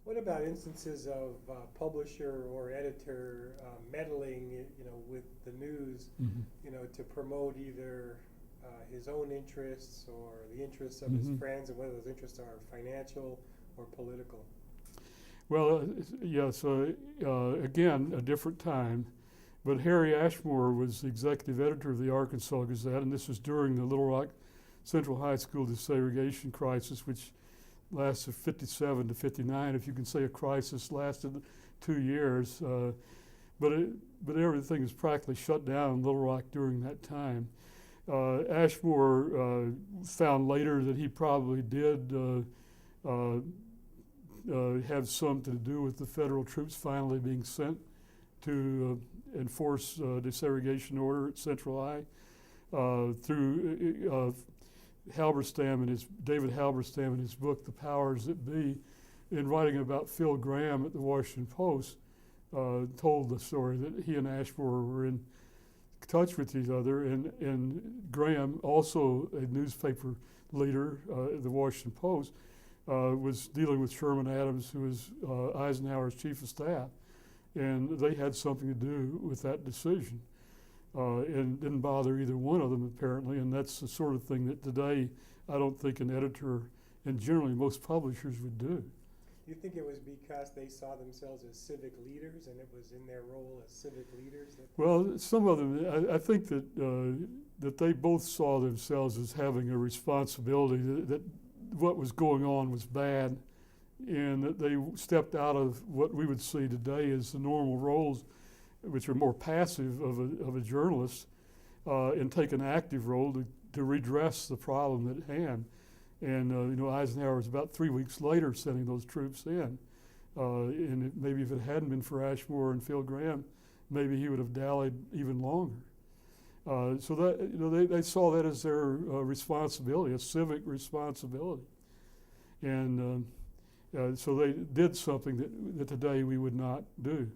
What about instances of publisher or editor meddling, with the news, Hmm. to promote either his own interests or the interests of his Hmm. friends, and whether those interests are financial or political? Well, yeah, so again, a different time. But Harry Ashmore was the executive editor of the Arkansas Gazette, and this was during the Little Rock Central High School desegregation crisis, which lasted 57 to 59. If you can say a crisis lasted 2 years, but it, but everything was practically shut down in Little Rock during that time. Ashmore found later that he probably did have something to do with the federal troops finally being sent to enforce desegregation order at Central High through Halberstam and David Halberstam in his book The Powers That Be, in writing about Phil Graham at the Washington Post, told the story that he and Ashmore were in touch with each other, and Graham, also a newspaper leader at the Washington Post, was dealing with Sherman Adams, who was Eisenhower's chief of staff, and they had something to do with that decision. And didn't bother either one of them apparently, and that's the sort of thing that today I don't think an editor and generally most publishers would do. Do you think it was because they saw themselves as civic leaders, and it was in their role as civic leaders that? Well, some of them, I think that they both saw themselves as having a responsibility that what was going on was bad, and that they stepped out of what we would see today as the normal roles, which are more passive of a journalist, and take an active role to redress the problem at hand. And Eisenhower was about 3 weeks later sending those troops in. And maybe if it hadn't been for Ashmore and Phil Graham, maybe he would have dallied even longer. So that they saw that as their responsibility, a civic responsibility, and so they did something that today we would not do.